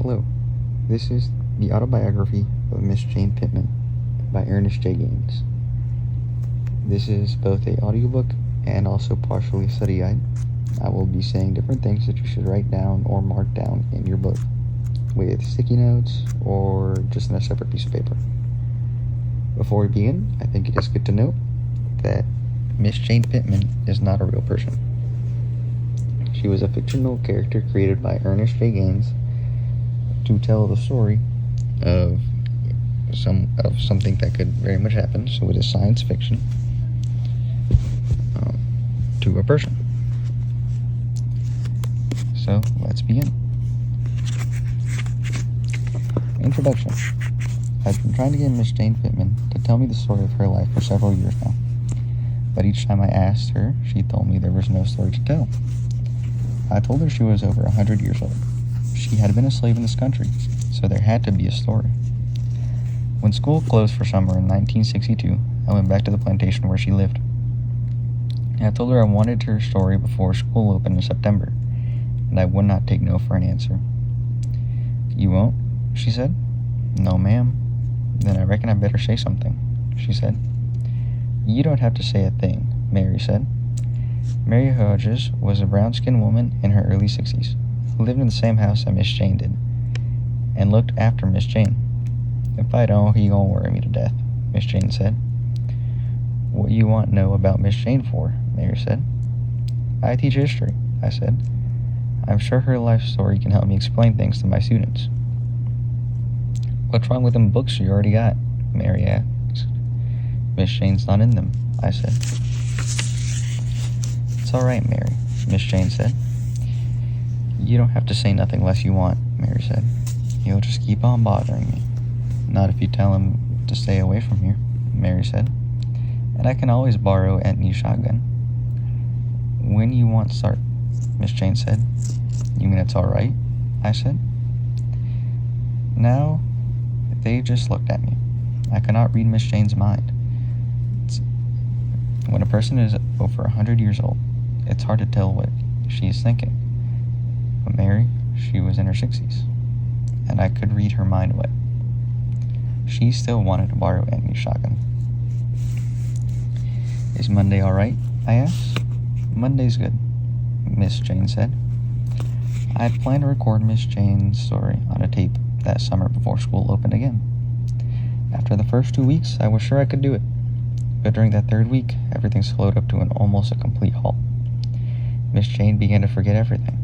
Hello, this is the Autobiography of Miss Jane Pittman by Ernest J. Gaines. This is both an audiobook and also partially a study guide. I will be saying different things that you should write down or mark down in your book with sticky notes or just in a separate piece of paper. Before we begin, I think it is good to note that Miss Jane Pittman is not a real person. She was a fictional character created by Ernest J. Gaines to tell the story of something that could very much happen. So it is science fiction to a person. So let's begin. Introduction. I've been trying to get Miss Jane Pittman to tell me the story of her life for several years now, but each time I asked her, she told me there was no story to tell. I told her she was over 100 years old. She had been a slave in this country, so there had to be a story. When school closed for summer in 1962, I went back to the plantation where she lived. I told her I wanted her story before school opened in September, and I would not take no for an answer. "You won't?" she said. "No, ma'am." "Then I reckon I better say something," she said. "You don't have to say a thing," Mary said. Mary Hodges was a brown-skinned woman in her early 60s, who lived in the same house that Miss Jane did, and looked after Miss Jane. "If I don't, he gonna worry me to death," Miss Jane said. "What you want to know about Miss Jane for?" Mary said. "I teach history," I said. "I'm sure her life story can help me explain things to my students." "What's wrong with them books you already got?" Mary asked. "Miss Jane's not in them," I said. "It's all right, Mary," Miss Jane said. "You don't have to say nothing unless you want," Mary said. "He'll just keep on bothering me." "Not if you tell him to stay away from here," Mary said. "And I can always borrow Anthony's shotgun." "When you want to start," Miss Jane said. "You mean it's all right?" I said. Now, they just looked at me. I could not read Miss Jane's mind. When a person is over 100 years old, it's hard to tell what she is thinking. But Mary, she was in her 60s, and I could read her mind away. She still wanted to borrow Anthony's shotgun. "Is Monday all right?" I asked. "Monday's good," Miss Jane said. I had planned to record Miss Jane's story on a tape that summer before school opened again. After the first 2 weeks, I was sure I could do it. But during that third week, everything slowed up to almost a complete halt. Miss Jane began to forget everything.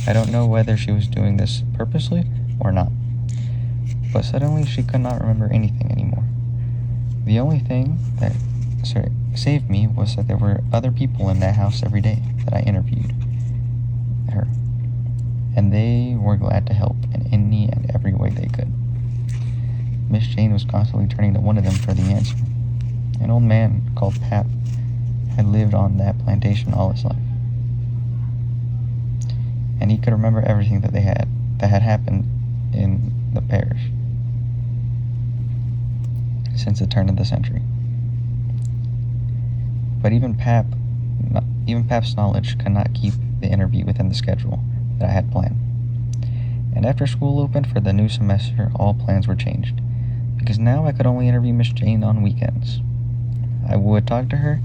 I don't know whether she was doing this purposely or not, but suddenly she could not remember anything anymore. The only thing that saved me was that there were other people in that house every day that I interviewed her, and they were glad to help in any and every way they could. Miss Jane was constantly turning to one of them for the answer. An old man called Pap had lived on that plantation all his life, and he could remember everything that had happened in the parish since the turn of the century. But even Pap's knowledge could not keep the interview within the schedule that I had planned. And after school opened for the new semester, all plans were changed, because now I could only interview Miss Jane on weekends. I would talk to her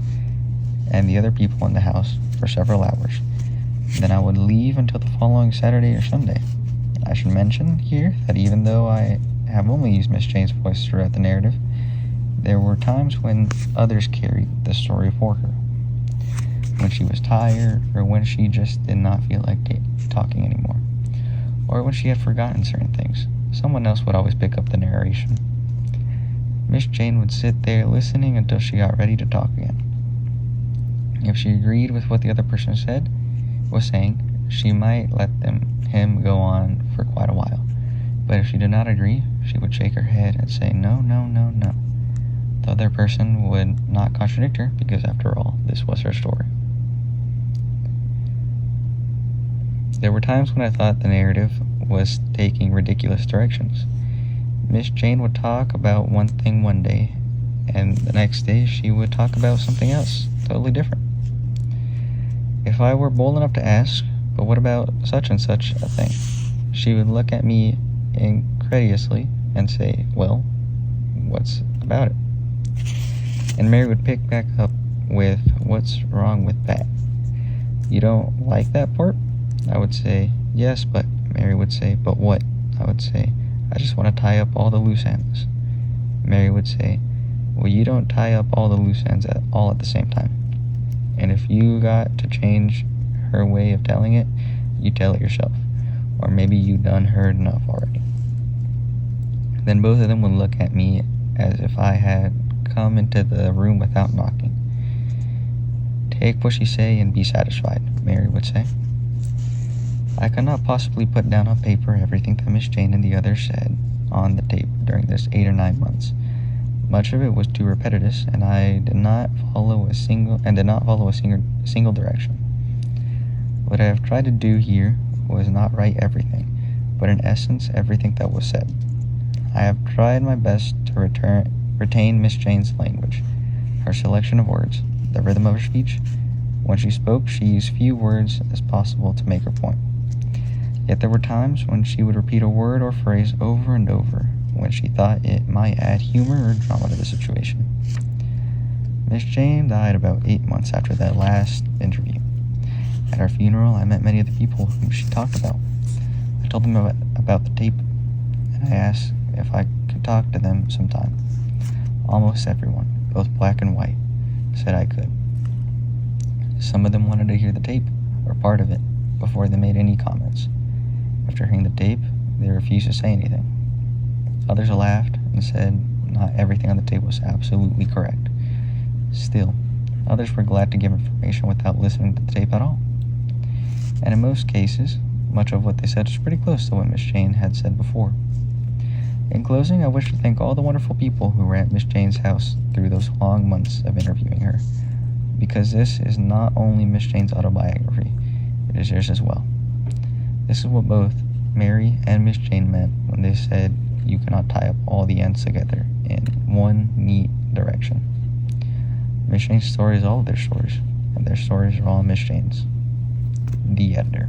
and the other people in the house for several hours. Then I would leave until the following Saturday or Sunday. I should mention here that even though I have only used Miss Jane's voice throughout the narrative, there were times when others carried the story for her. When she was tired, or when she just did not feel like talking anymore, or when she had forgotten certain things, someone else would always pick up the narration. Miss Jane would sit there listening until she got ready to talk again. If she agreed with what the other person was saying, she might let him go on for quite a while. But if she did not agree, she would shake her head and say, "No, no, no, no." The other person would not contradict her, because after all, this was her story. There were times when I thought the narrative was taking ridiculous directions. Miss Jane would talk about one thing one day, and the next day she would talk about something else, totally different. If I were bold enough to ask, "But what about such and such a thing?" She would look at me incredulously and say, "Well, what's about it?" And Mary would pick back up with, "What's wrong with that? You don't like that part?" I would say, "Yes, but..." Mary would say, "But what?" I would say, "I just want to tie up all the loose ends." Mary would say, "Well, you don't tie up all the loose ends all at the same time. And if you got to change her way of telling it, you tell it yourself. Or maybe you done heard enough already." Then both of them would look at me as if I had come into the room without knocking. "Take what she say and be satisfied," Mary would say. I could not possibly put down on paper everything that Miss Jane and the others said on the tape during this 8 or 9 months. Much of it was too repetitious, and I did not follow a single direction. What I have tried to do here was not write everything, but in essence everything that was said. I have tried my best to retain Miss Jane's language, her selection of words, the rhythm of her speech. When she spoke, she used few words as possible to make her point. Yet there were times when she would repeat a word or phrase over and over, when she thought it might add humor or drama to the situation. Miss Jane died about 8 months after that last interview. At her funeral, I met many of the people whom she talked about. I told them about the tape, and I asked if I could talk to them sometime. Almost everyone, both black and white, said I could. Some of them wanted to hear the tape, or part of it, before they made any comments. After hearing the tape, they refused to say anything. Others laughed and said not everything on the tape was absolutely correct. Still, others were glad to give information without listening to the tape at all. And in most cases, much of what they said was pretty close to what Miss Jane had said before. In closing, I wish to thank all the wonderful people who were at Miss Jane's house through those long months of interviewing her, because this is not only Miss Jane's autobiography, it is yours as well. This is what both Mary and Miss Jane meant when they said you cannot tie up all the ends together in one neat direction. Miss Jane's story is all of their stories, and their stories are all Miss Jane's. The editor.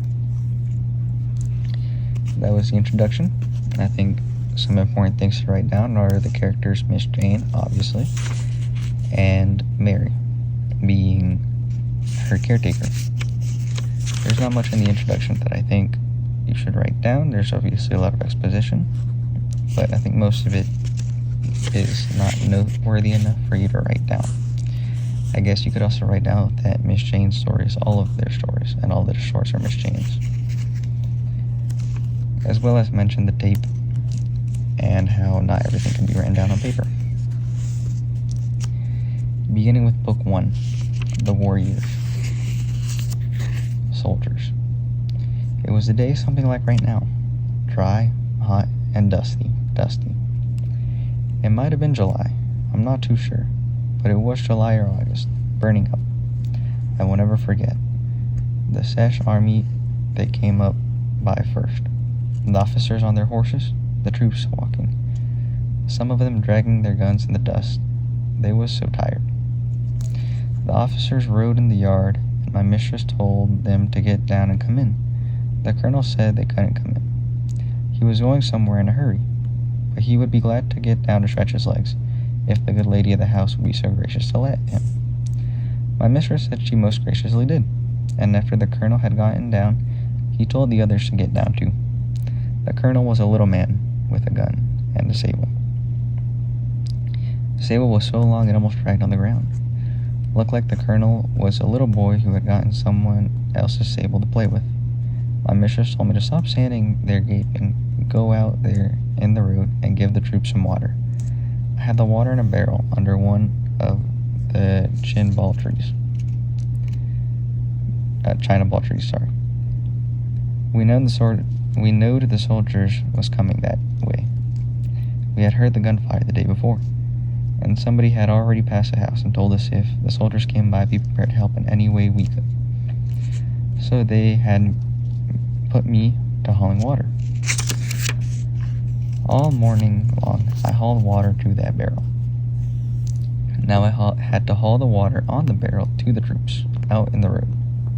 That was the introduction. I think some important things to write down are the characters Miss Jane, obviously, and Mary, being her caretaker. There's not much in the introduction that I think you should write down. There's obviously a lot of exposition, but I think most of it is not noteworthy enough for you to write down. I guess you could also write down that Miss Jane's story is all of their stories, and all their stories are Miss Jane's. As well as mention the tape, and how not everything can be written down on paper. Beginning with Book 1, The War Years. Soldiers. It was a day something like right now. Dry, hot, and dusty. It might have been July, I'm not too sure, but it was July or August, burning up. I will never forget. The Sesh army that came up by first. The officers on their horses, the troops walking. Some of them dragging their guns in the dust. They was so tired. The officers rode in the yard, and my mistress told them to get down and come in. The colonel said they couldn't come in. He was going somewhere in a hurry, but he would be glad to get down to stretch his legs, if the good lady of the house would be so gracious to let him. My mistress said she most graciously did, and after the colonel had gotten down, he told the others to get down too. The colonel was a little man with a gun and a sable. The sable was so long it almost dragged on the ground. Looked like the colonel was a little boy who had gotten someone else's sable to play with. My mistress told me to stop standing there gaping, go out there in the road and give the troops some water. I had the water in a barrel under one of the China ball trees. We knowed the soldiers was coming that way. We had heard the gunfire the day before, and somebody had already passed the house and told us if the soldiers came by, be prepared to help in any way we could. So they had put me to hauling water. All morning long, I hauled water to that barrel. Now I had to haul the water on the barrel to the troops, out in the road.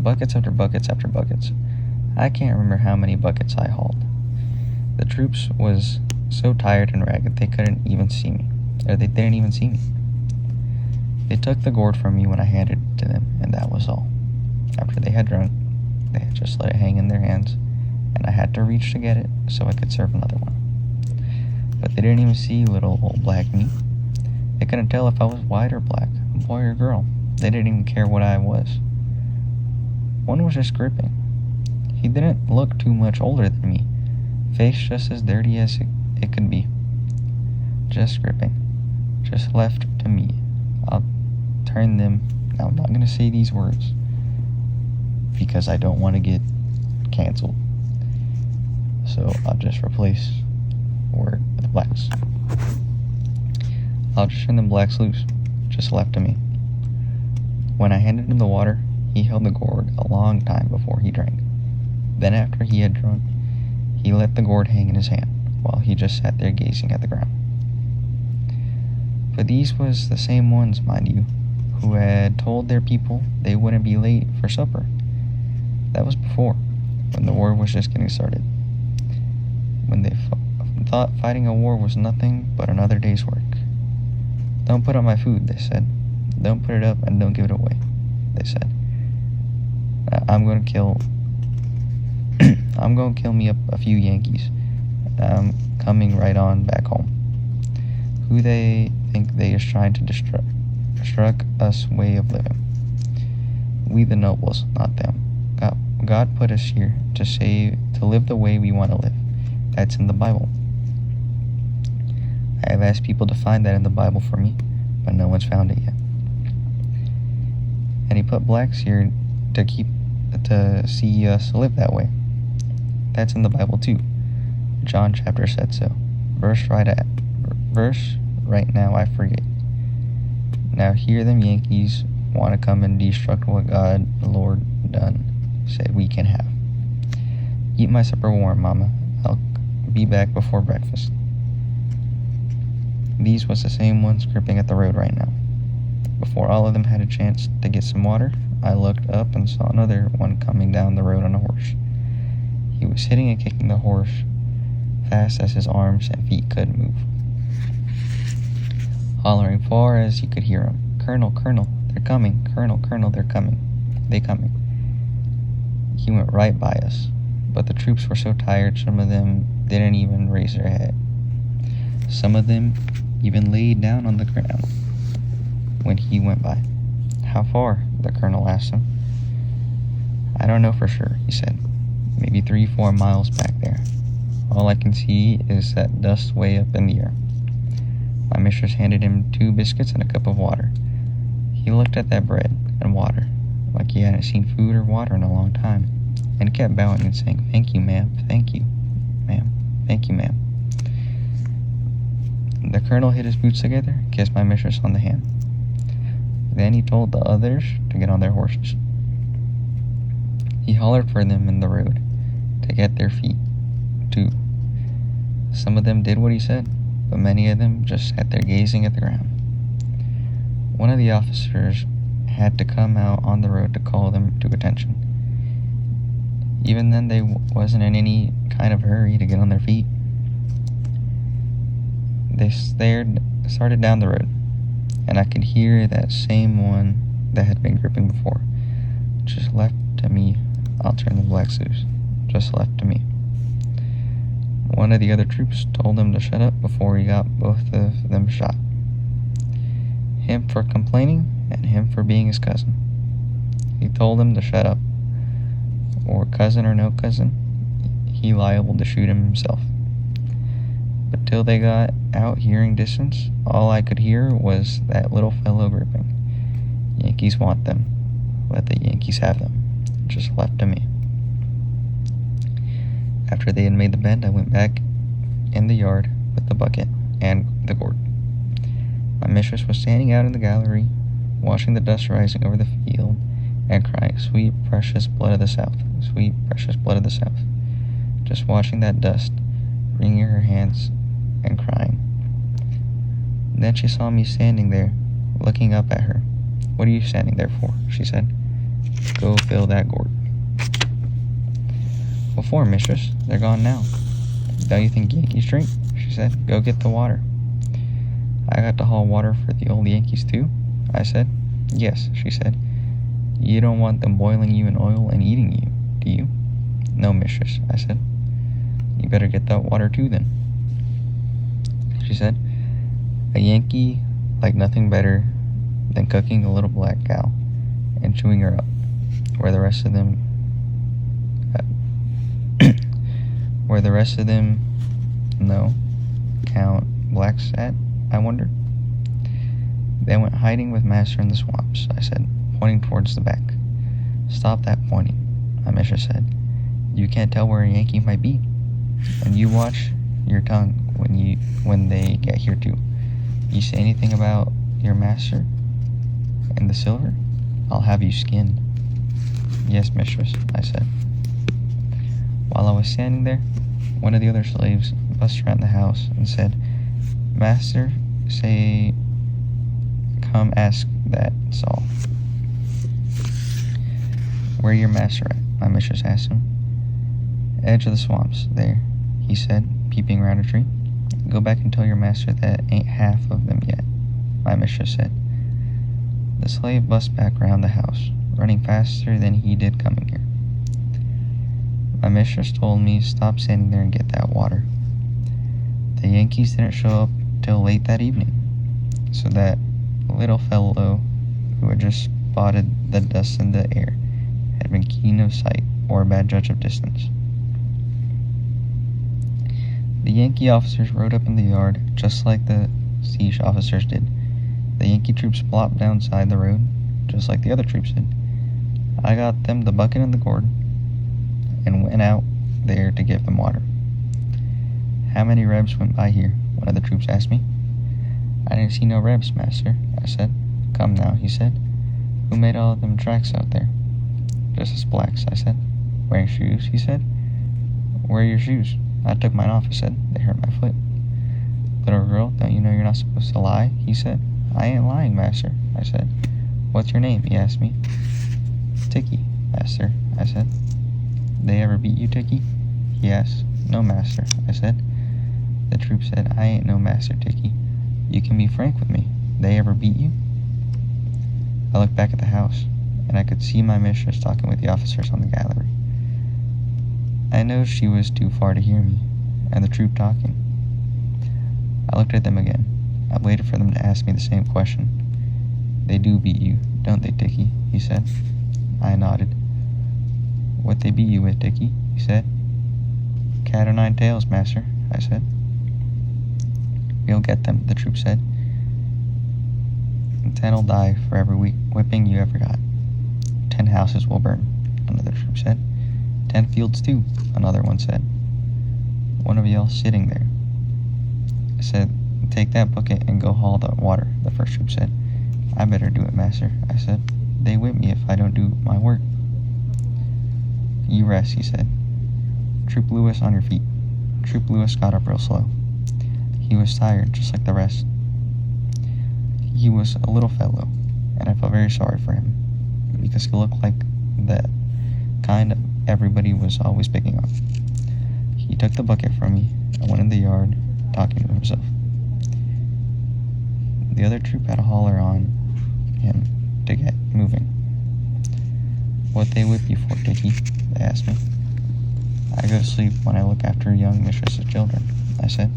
Buckets after buckets after buckets. I can't remember how many buckets I hauled. The troops was so tired and ragged they couldn't even see me, or they didn't even see me. They took the gourd from me when I handed it to them, and that was all. After they had drunk, they had just let it hang in their hands, and I had to reach to get it so I could serve another one. But they didn't even see little old black me. They couldn't tell if I was white or black, boy or girl. They didn't even care what I was. One was just gripping. He didn't look too much older than me, face just as dirty as it could be. Just gripping, just left to me. I'll turn them. Now I'm not going to say these words because I don't want to get canceled. So I'll just replace word with blacks. I'll just turn them blacks loose, just left to me. When I handed him the water, he held the gourd a long time before he drank. Then after he had drunk, he let the gourd hang in his hand, while he just sat there gazing at the ground. But these was the same ones, mind you, who had told their people they wouldn't be late for supper. That was before, when the war was just getting started. When they thought fighting a war was nothing but another day's work. Don't put up my food, they said. Don't put it up and don't give it away, they said. I'm going to kill me up a few Yankees. I'm coming right on back home. Who they think they is trying to destruct us way of living. We the nobles, not them. God put us here to live the way we want to live. That's in the Bible. I have asked people to find that in the Bible for me, but no one's found it yet. And he put blacks here to see us live that way. That's in the Bible too. John chapter said so. Verse right now I forget. Now here them Yankees want to come and destruct what God the Lord done said we can have. Eat my supper warm, Mama. I'll be back before breakfast. These was the same ones gripping at the road right now. Before all of them had a chance to get some water, I looked up and saw another one coming down the road on a horse. He was hitting and kicking the horse fast as his arms and feet could move, hollering far as he could hear him. Colonel, Colonel, they're coming. Colonel, Colonel, they're coming. They coming. He went right by us, but the troops were so tired some of them didn't even raise their head. Some of them even laid down on the ground when he went by. How far? The colonel asked him. I don't know for sure, he said. Maybe 3-4 miles back there. All I can see is that dust way up in the air. My mistress handed him 2 biscuits and a cup of water. He looked at that bread and water like he hadn't seen food or water in a long time, and kept bowing and saying, Thank you, ma'am. Thank you, ma'am. Thank you, ma'am. The colonel hit his boots together and kissed my mistress on the hand. Then he told the others to get on their horses. He hollered for them in the road to get their feet, too. Some of them did what he said, but many of them just sat there gazing at the ground. One of the officers had to come out on the road to call them to attention. Even then, they wasn't in any kind of hurry to get on their feet. They started down the road, and I could hear that same one that had been gripping before. Just left to me, I'll turn the blacks loose. Just left to me. One of the other troops told him to shut up before he got both of them shot. Him for complaining, and him for being his cousin. He told him to shut up, or cousin or no cousin, he liable to shoot him himself. But till they got out hearing distance, all I could hear was that little fellow gripping. Yankees want them. Let the Yankees have them. Just left to me. After they had made the bend, I went back in the yard with the bucket and the gourd. My mistress was standing out in the gallery, watching the dust rising over the field and crying, Sweet precious blood of the South, sweet precious blood of the South. Just watching that dust, wringing her hands and crying. Then she saw me standing there, looking up at her. What are you standing there for? She said. Go fill that gourd. What for, mistress? They're gone now. Don't you think Yankees drink? She said. Go get the water. I got to haul water for the old Yankees too? I said. Yes, she said. You don't want them boiling you in oil and eating you, do you? No, mistress, I said. You better get that water too then. She said. A Yankee like nothing better than cooking a little black cow and chewing her up, where the rest of them no count blacks at, I wonder. They went hiding with master in the swamps, I said, pointing towards the back. Stop that pointing, my mistress said. You can't tell where a Yankee might be. And you watch your tongue when they get here too. You say anything about your master and the silver, I'll have you skinned. Yes, mistress, I said. While I was standing there, one of the other slaves busted around the house and said, Master, say, come ask that Saul. Where your master at? My mistress asked him. Edge of the swamps, there, he said, peeping around a tree. Go back and tell your master that ain't half of them yet, my mistress said. The slave bust back round the house, running faster than he did coming here. My mistress told me stop standing there and get that water. The Yankees didn't show up till late that evening, so that little fellow who had just spotted the dust in the air had been keen of sight or a bad judge of distance. The Yankee officers rode up in the yard just like the siege officers did. The Yankee troops plopped downside the road just like the other troops did. I got them the bucket and the gourd and went out there to give them water. How many Rebs went by here? One of the troops asked me. I didn't see no Rebs, master, I said. Come now, he said. Who made all of them tracks out there? Just us blacks, I said. Wearing shoes, he said. Where are your shoes? I took mine off, I said. They hurt my foot. Little girl, don't you know you're not supposed to lie? He said. I ain't lying, master, I said. What's your name? He asked me. Ticky, master, I said. They ever beat you, Ticky? He asked. No, master, I said. The troop said, I ain't no master, Ticky. You can be frank with me. They ever beat you? I looked back at the house, and I could see my mistress talking with the officers on the gallery. I know she was too far to hear me, and the troop talking. I looked at them again. I waited for them to ask me the same question. They do beat you, don't they, Ticky? He said. I nodded. What they beat you with, Ticky? He said. Cat o' nine tails, master, I said. We'll get them, the troop said. And 10'll die for every whipping you ever got. 10 houses will burn, another troop said. 10 fields too, another one said. One of y'all sitting there. I said, take that bucket and go haul the water, the first troop said. I better do it, master, I said. They whip me if I don't do my work. You rest, he said. Troop Lewis on your feet. Troop Lewis got up real slow. He was tired, just like the rest. He was a little fellow, and I felt very sorry for him, because he looked like that kind everybody was always picking on. He took the bucket from me and went in the yard, talking to himself. The other troop had a holler on him to get moving. What they whip you for, Dickie? They asked me. I go to sleep when I look after a young mistress's children, I said.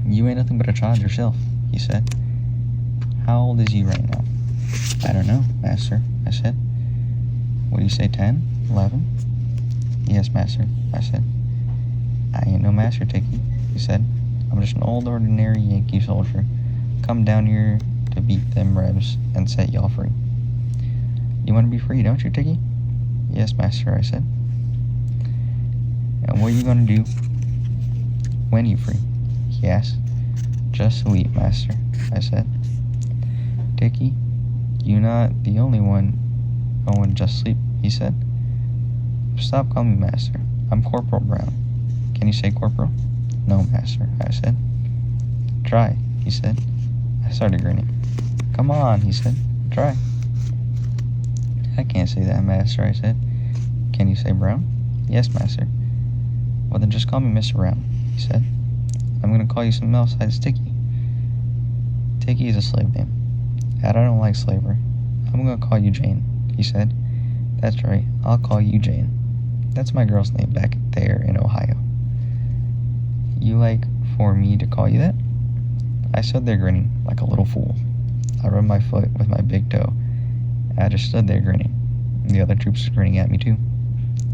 You ain't nothing but a child yourself, he said. How old is he right now? I don't know, master, I said. What do you say, 10? 11? Yes, master, I said. I ain't no master, Ticky, he said. I'm just an old ordinary Yankee soldier. Come down here to beat them Rebs and set y'all free. You want to be free, don't you, Ticky? Yes, master, I said. And what are you going to do when you free? He asked. Just sleep, master, I said. Ticky, you not the only one going just sleep, he said. Stop calling me master. I'm Corporal Brown. Can you say corporal? No, master, I said. Try, he said. I started grinning. Come on, he said. Try. I can't say that, master, I said. Can you say Brown? Yes, master. Well, then just call me Mr. Brown, he said. I'm going to call you something else besides Ticky. Ticky is a slave name. I don't like slavery. I'm going to call you Jane, he said. That's right, I'll call you Jane. That's my girl's name back there in Ohio. You like for me to call you that? I stood there grinning like a little fool. I rubbed my foot with my big toe. I just stood there grinning. The other troops were grinning at me too.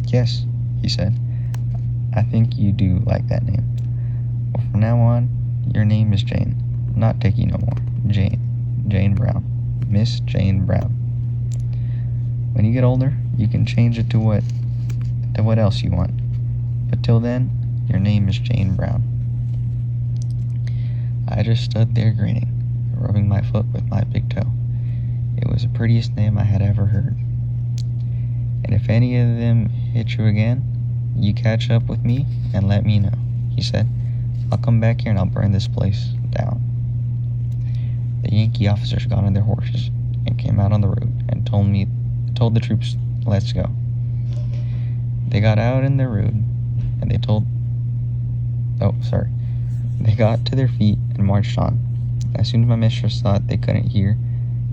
Yes, he said. I think you do like that name. Well, from now on, your name is Jane. Not Ticky no more. Jane. Jane Brown. Miss Jane Brown. When you get older, you can change it to what else you want. But till then, your name is Jane Brown. I just stood there grinning, rubbing my foot with my big toe. It was the prettiest name I had ever heard. And if any of them hit you again, you catch up with me and let me know, he said. I'll come back here and I'll burn this place down. The Yankee officers got on their horses and came out on the road and told the troops, let's go. They got out in the road and they got to their feet and marched on. As soon as my mistress thought they couldn't hear,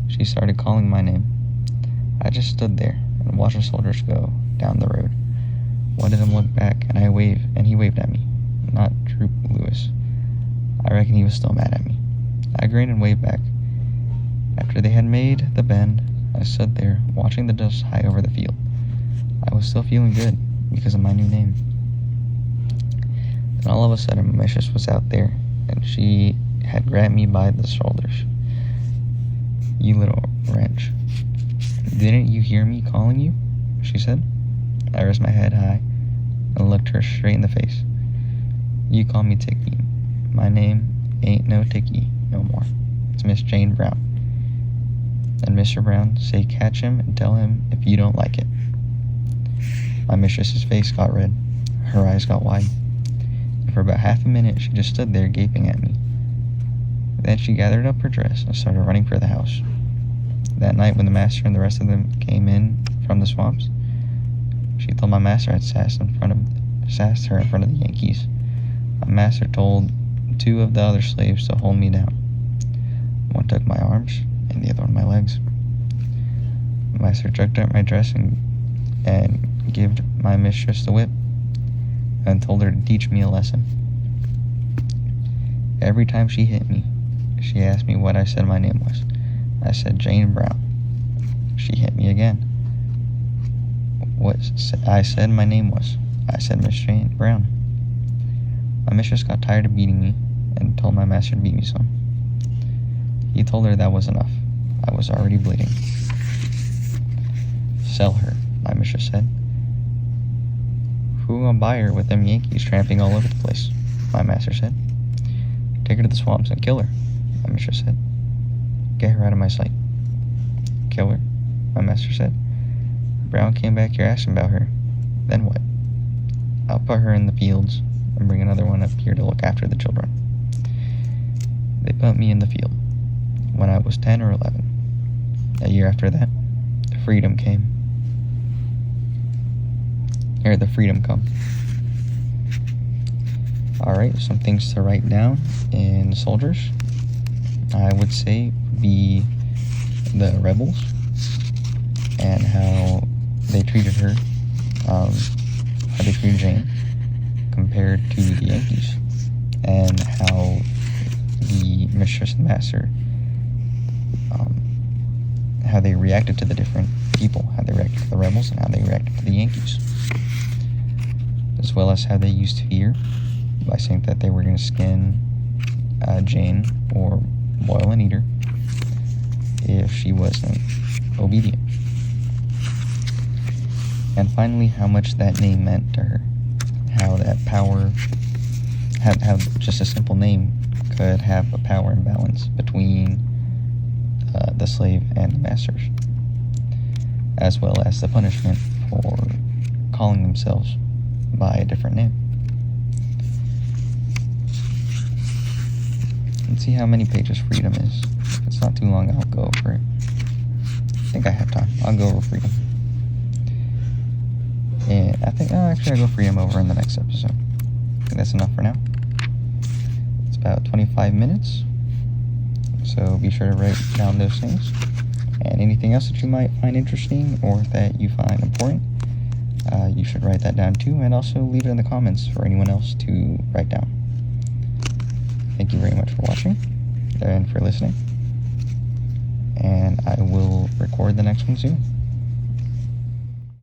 she started calling my name. I just stood there and watched the soldiers go down the road. One of them looked back and he waved at me. Not Troop Lewis. I reckon he was still mad at me. I grinned and waved back. After they had made the bend, I stood there watching the dust high over the field. I was still feeling good because of my new name. And all of a sudden my mistress was out there and she had grabbed me by the shoulders. You little wretch. Didn't you hear me calling you? She said. I raised my head high and looked her straight in the face. You call me Ticky. My name ain't no Ticky no more. It's Miss Jane Brown. And Mr. Brown, say catch him and tell him if you don't like it. My mistress's face got red. Her eyes got wide. And for about half a minute, she just stood there gaping at me. Then she gathered up her dress and started running for the house. That night, when the master and the rest of them came in from the swamps, she told my master I'd sassed her in front of the Yankees. My master told 2 of the other slaves to hold me down. One took my arms and the other one my legs. My master jerked up my dress and gave my mistress the whip and told her to teach me a lesson. Every time she hit me, she asked me what I said my name was. I said Jane Brown. She hit me again. What I said my name was. I said Miss Jane Brown. My mistress got tired of beating me and told my master to beat me some. He told her that was enough. I was already bleeding. Sell her, my mistress said. Who gonna buy her with them Yankees tramping all over the place? My master said. Take her to the swamps and kill her, my mistress said. Get her out of my sight. Kill her, my master said. Brown came back here asking about her. Then what? I'll put her in the fields and bring another one up here to look after the children. They put me in the field when I was 10 or 11. A year after that, the freedom come. Alright, some things to write down in soldiers. I would say be the rebels and how they treated her, how they treated Jane compared to the Yankees, and how the mistress and master, how they reacted to the different people, how they reacted to the rebels and how they reacted to the Yankees, as well as how they used fear by saying that they were going to skin Jane or boil and eat her if she wasn't obedient. And finally, how much that name meant to her. How that power, how just a simple name could have a power imbalance between the slave and the masters, as well as the punishment for calling themselves by a different name. Let's see how many pages freedom is. If it's not too long, I'll go over it. I think I have time. I'll go over freedom. And I think, I'll go freedom over in the next episode. I think that's enough for now. It's about 25 minutes, so be sure to write down those things. And anything else that you might find interesting or that you find important, you should write that down too, and also leave it in the comments for anyone else to write down. Thank you very much for watching and for listening, and I will record the next one soon.